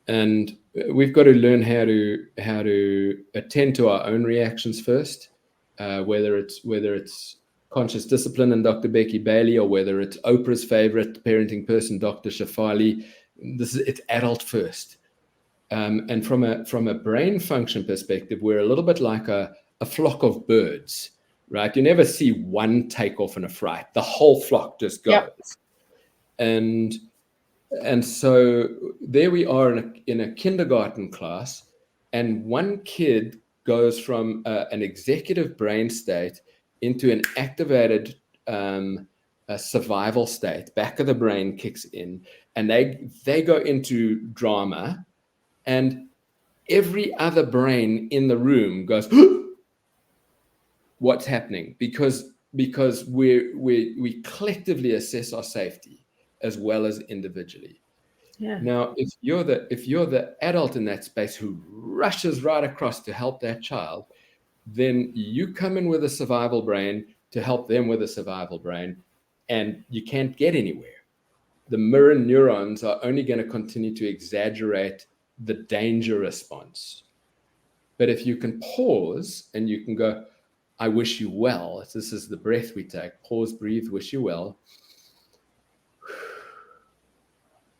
And we've got to learn how to attend to our own reactions first, whether it's Conscious Discipline and Dr. Becky Bailey, or whether it's Oprah's favorite parenting person, Dr. Shafali. It's adult first. And from a brain function perspective, we're a little bit like a flock of birds, right? You never see one take off in a fright. The whole flock just goes. Yep. And so there we are in a kindergarten class, and one kid goes from an executive brain state into an activated a survival state. Back of the brain kicks in, and they go into drama, and every other brain in the room goes, what's happening? Because we collectively assess our safety as well as individually. Yeah. Now, if you're the adult in that space who rushes right across to help that child, then you come in with a survival brain to help them with a survival brain, and you can't get anywhere. The mirror neurons are only going to continue to exaggerate the danger response. But if you can pause and you can go, I wish you well. This is the breath we take. Pause, breathe, wish you well.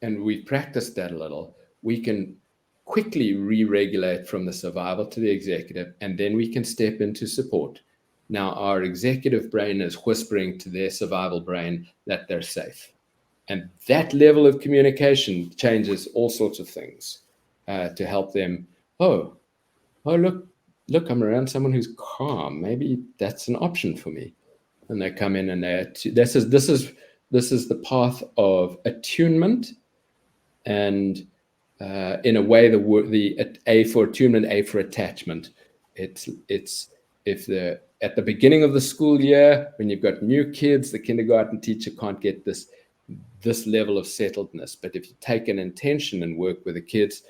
And we've practiced that a little. We can quickly re-regulate from the survival to the executive, and then we can step into support. Now, our executive brain is whispering to their survival brain that they're safe. And that level of communication changes all sorts of things to help them. Oh, look, I'm around someone who's calm. Maybe that's an option for me. And they come in, and this is the path of attunement. And in a way, the A for attunement, A for attachment. It's if at the beginning of the school year, when you've got new kids, the kindergarten teacher can't get this level of settledness. But if you take an intention and work with the kids,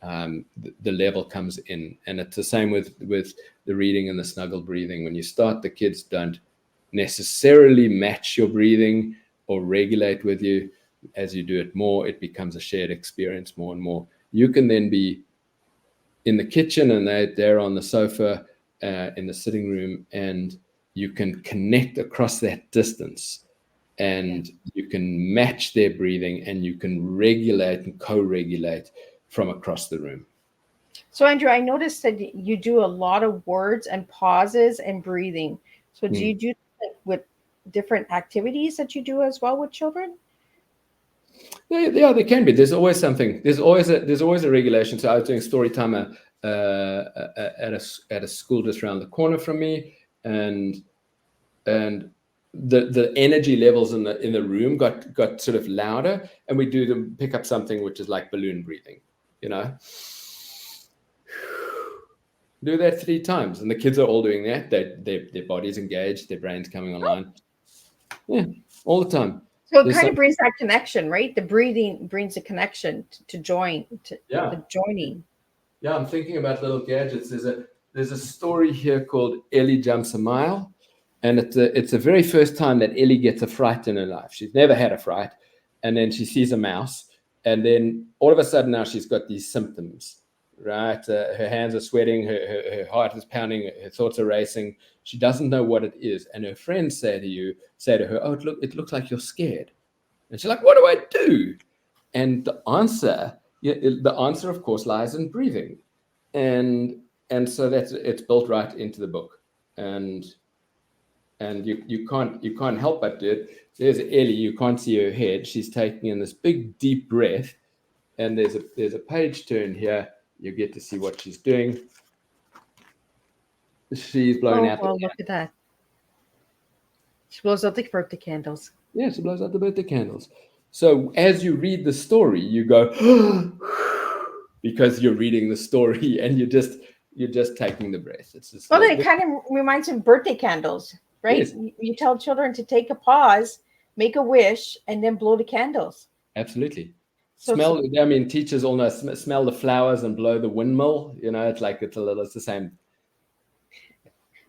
the level comes in. And it's the same with the reading and the snuggle breathing. When you start, the kids don't necessarily match your breathing or regulate with you. As you do it more, it becomes a shared experience more and more. You can then be in the kitchen, and they're on the sofa in the sitting room, and you can connect across that distance, and you can match their breathing, and you can regulate and co-regulate from across the room. So, Andrew, I noticed that you do a lot of words and pauses and breathing. So do you do with different activities that you do as well with children? Yeah, there can be. There's always something. There's always a regulation. So I was doing story time at a school just around the corner from me, and the energy levels in the room got sort of louder, and we pick up something which is like balloon breathing. Do that 3 times, and the kids are all doing that. Their body's engaged, their brain's coming online. Yeah, all the time. So it kind of brings that connection, right? The breathing brings a connection to join, the joining. Yeah, I'm thinking about little gadgets. There's a story here called Ellie Jumps a Mile, and it's the very first time that Ellie gets a fright in her life. She's never had a fright, and then she sees a mouse, and then all of a sudden now she's got these symptoms, right? Her hands are sweating, her heart is pounding, her thoughts are racing. She doesn't know what it is, and her friends say to her, "Oh, it looks like you're scared." And she's like, "What do I do?" And the answer, of course, lies in breathing, and so it's built right into the book, and you can't help but do it. There's Ellie. You can't see her head. She's taking in this big deep breath, and there's a page turn here. You get to see what she's doing. She's blowing out. Well, look at that. She blows out the birthday candles. Yeah, she blows out the birthday candles. So as you read the story, you go because you're reading the story, and you're just taking the breath. It's just Well, it kind of reminds me of birthday candles, right? Yes. You tell children to take a pause, make a wish, and then blow the candles. Absolutely. So Smell. I mean, teachers all know smell the flowers and blow the windmill. You know, it's the same.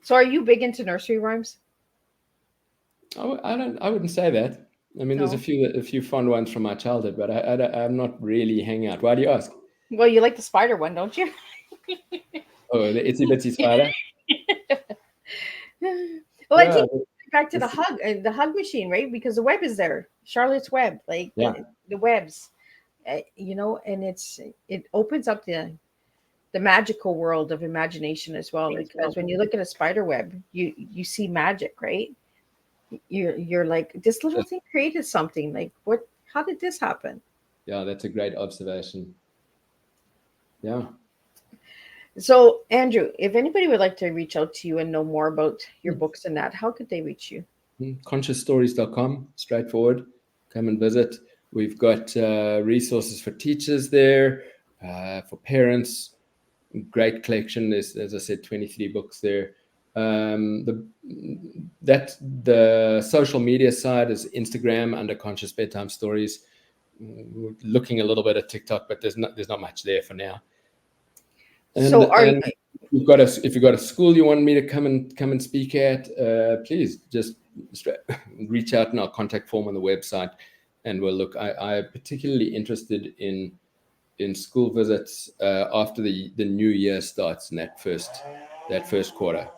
So are you big into nursery rhymes? Oh, I wouldn't say that. I mean, there's a few fun ones from my childhood, but I'm not really hanging out. Why do you ask? Well, you like the spider one, don't you? Oh, the itsy bitsy spider. Well, I think back to the hug machine, right? Because the web is there, Charlotte's Web, like the webs, you know, and it opens up the magical world of imagination as well. Because when you look at a spider web, you see magic, right? You're like, this little thing created something. Like, what? How did this happen? Yeah, that's a great observation. Yeah. So, Andrew, if anybody would like to reach out to you and know more about your books and that, how could they reach you? Consciousstories.com, straightforward. Come and visit. We've got resources for teachers there, for parents. Great collection. There's, as I said, 23 books there. The social media side is Instagram under Conscious Bedtime Stories. We're looking a little bit at TikTok, but there's not much there for now. And, so if you've got a school you want me to come and speak at, please just reach out in our contact form on the website, and we'll look. I'm particularly interested in school visits after the new year starts in that first quarter.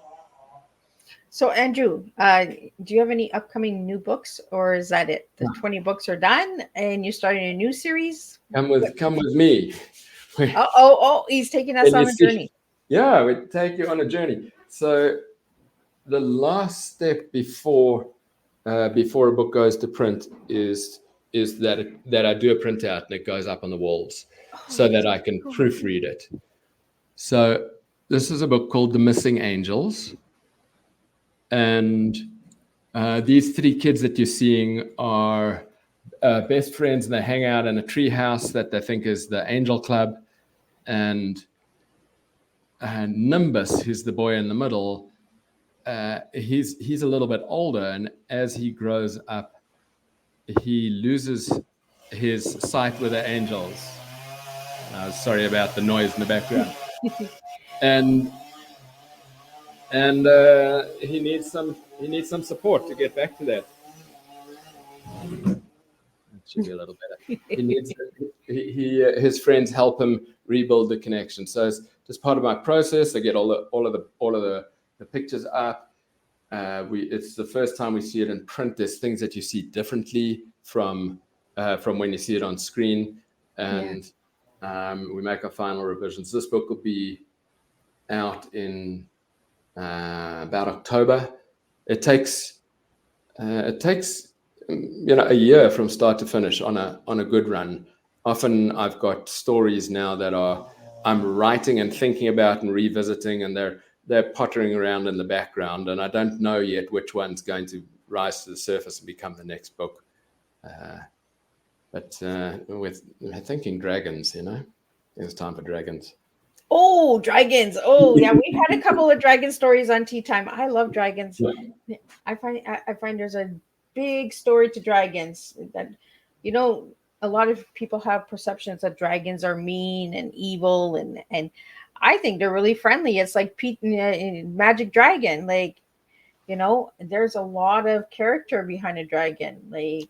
So, Andrew, do you have any upcoming new books, or is that it? The 20 books are done, and you're starting a new series? Come with me. Oh, he's taking us on a journey. Yeah, we take you on a journey. So the last step before a book goes to print is that I do a printout and it goes up on the walls so that I can proofread it. So this is a book called The Missing Angels. And these three kids that you're seeing are best friends, and they hang out in a tree house that they think is the Angel Club. And Nimbus, who's the boy in the middle, he's a little bit older, and as he grows up, he loses his sight with the angels. Sorry about the noise in the background. and he needs some support to get back to that. It should be a little better. His friends help him rebuild the connection. So it's just part of my process. I get all of the pictures up. It's the first time we see it in print. There's things that you see differently from when you see it on screen, and we make our final revisions. This book will be out in about October. It takes a year from start to finish on a good run. Often I've got stories now that I'm writing and thinking about and revisiting, and they're pottering around in the background, and I don't know yet which one's going to rise to the surface and become the next book. But we're thinking dragons, it's time for dragons. Oh, dragons. Oh, yeah. We've had a couple of dragon stories on Teatime. I love dragons. Yeah. I find there's a big story to dragons that, a lot of people have perceptions that dragons are mean and evil, and I think they're really friendly. It's like Pete Magic Dragon. Like, there's a lot of character behind a dragon. Like,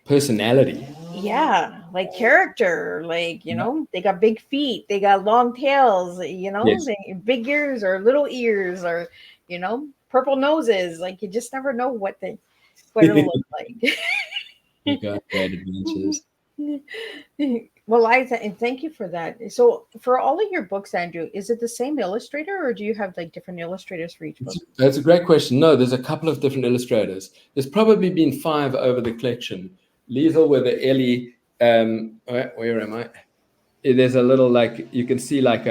personality. Yeah, like character, like, they got big feet, they got long tails, Yes. they big ears or little ears, or purple noses. Like, you just never know what it'll look like. You got great adventures. Well, Liza, and thank you for that. So, for all of your books, Andrew, is it the same illustrator, or do you have like different illustrators for each book? That's a great question. No, there's a couple of different illustrators. There's probably been 5 over the collection. Liesel with the Ellie. Where am I? There's a little, like, you can see like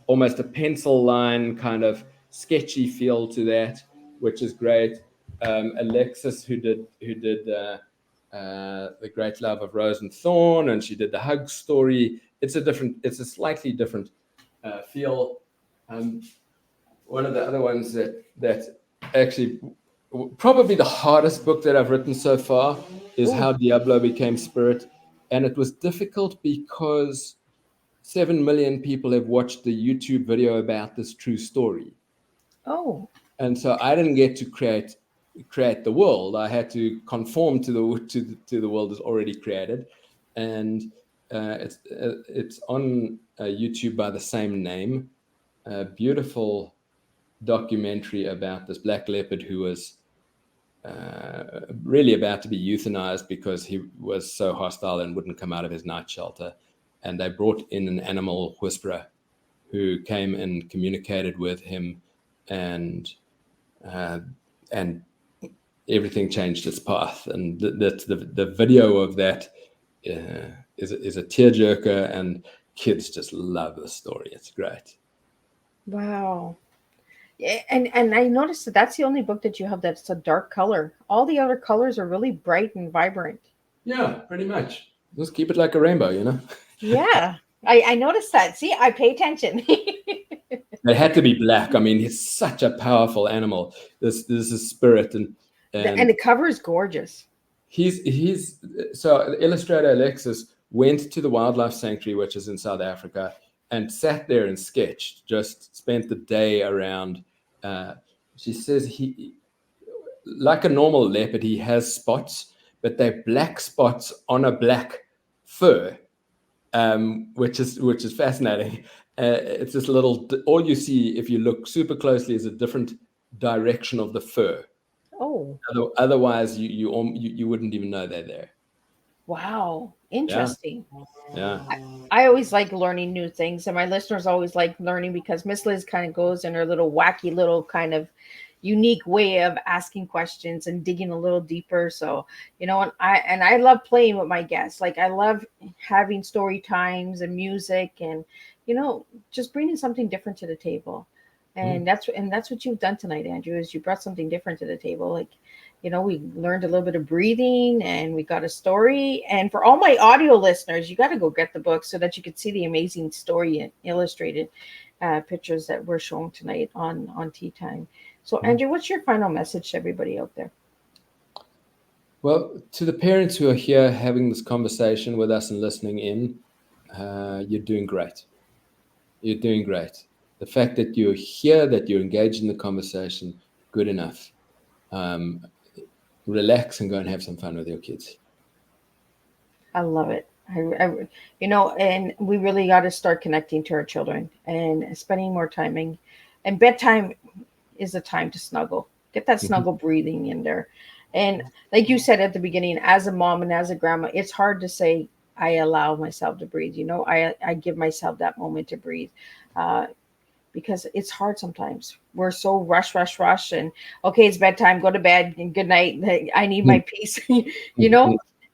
almost a pencil line kind of sketchy feel to that, which is great. Alexis, who did The Great Love of Rose and Thorn, and she did the Hug story. It's a slightly different feel. One of the other ones that actually probably the hardest book that I've written so far is How Diablo Became Spirit, and it was difficult because 7 million people have watched the YouTube video about this true story. Oh. And so I didn't get to create the world. I had to conform to the world that's already created, and it's on YouTube by the same name. A beautiful documentary about this black leopard who was really about to be euthanized because he was so hostile and wouldn't come out of his night shelter. And they brought in an animal whisperer who came and communicated with him, and everything changed its path. And the video of that is a tearjerker, and kids just love the story. It's great. Wow. Yeah, and I noticed that that's the only book that you have that's a dark color. All the other colors are really bright and vibrant. Yeah, pretty much. Just keep it like a rainbow, Yeah, I noticed that. See, I pay attention. It had to be black. I mean, he's such a powerful animal. This is a spirit, and the cover is gorgeous. he's so illustrator Alexis went to the wildlife sanctuary, which is in South Africa, and sat there and sketched. Just spent the day around. She says he, like a normal leopard, he has spots, but they're black spots on a black fur, which is fascinating. It's this little. All you see if you look super closely is a different direction of the fur. Oh, Otherwise, you wouldn't even know they're there. wow, interesting. Yeah. I always like learning new things, and my listeners always like learning because Miss Liz kind of goes in her little wacky little kind of unique way of asking questions and digging a little deeper. So, and I love playing with my guests. Like, I love having story times and music, and just bringing something different to the table. And that's what you've done tonight, Andrew, is you brought something different to the table. Like, we learned a little bit of breathing, and we got a story. And for all my audio listeners, you got to go get the book so that you could see the amazing story and illustrated pictures that we're showing tonight on Teatime. So, Andrew, what's your final message to everybody out there? Well, to the parents who are here having this conversation with us and listening in, you're doing great. You're doing great. The fact that you're here, that you're engaged in the conversation, good enough. Relax and go and have some fun with your kids. I love it. And we really got to start connecting to our children and spending more time. And bedtime is a time to snuggle. Get that snuggle breathing in there. And like you said at the beginning, as a mom and as a grandma, it's hard to say, I allow myself to breathe. I give myself that moment to breathe. Because it's hard sometimes. We're so rush, and okay, it's bedtime, go to bed, and good night. I need my peace.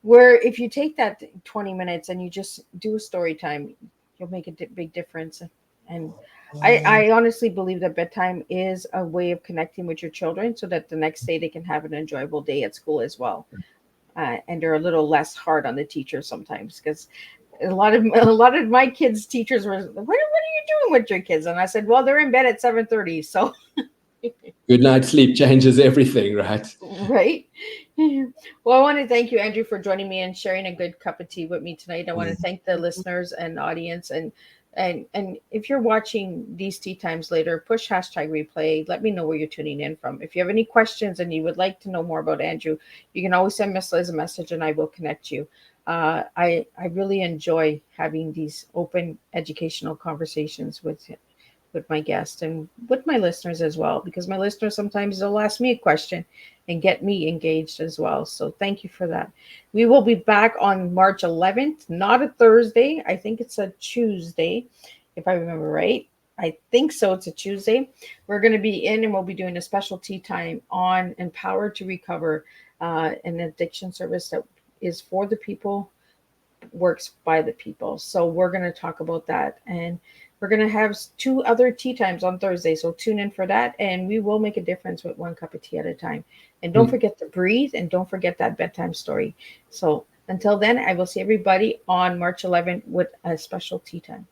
Where if you take that 20 minutes and you just do a story time, you'll make a big difference. And I honestly believe that bedtime is a way of connecting with your children so that the next day they can have an enjoyable day at school as well. And they're a little less hard on the teacher sometimes, because a lot of my kids' teachers were, what are you doing with your kids? And I said, well, they're in bed at 7:30. So good night's sleep changes everything, right? Right. Well, I want to thank you, Andrew, for joining me and sharing a good cup of tea with me tonight. I want to thank the listeners and audience, and And if you're watching these tea times later, push hashtag replay. Let me know where you're tuning in from. If you have any questions and you would like to know more about Andrew, you can always send Miss Liz a message and I will connect you. I really enjoy having these open educational conversations with my guests and with my listeners as well, because my listeners sometimes they'll ask me a question and get me engaged as well. So thank you for that. We will be back on March 11th, not a Thursday. I think it's a Tuesday, if I remember right. I think so. It's a Tuesday. We're going to be in and we'll be doing a special tea time on Empowered to Recover, an addiction service that is for the people, works by the people. So we're going to talk about that. And we're going to have 2 other tea times on Thursday. So tune in for that. And we will make a difference with 1 cup of tea at a time. And don't forget to breathe and don't forget that bedtime story. So until then, I will see everybody on March 11th with a special tea time.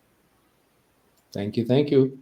Thank you. Thank you.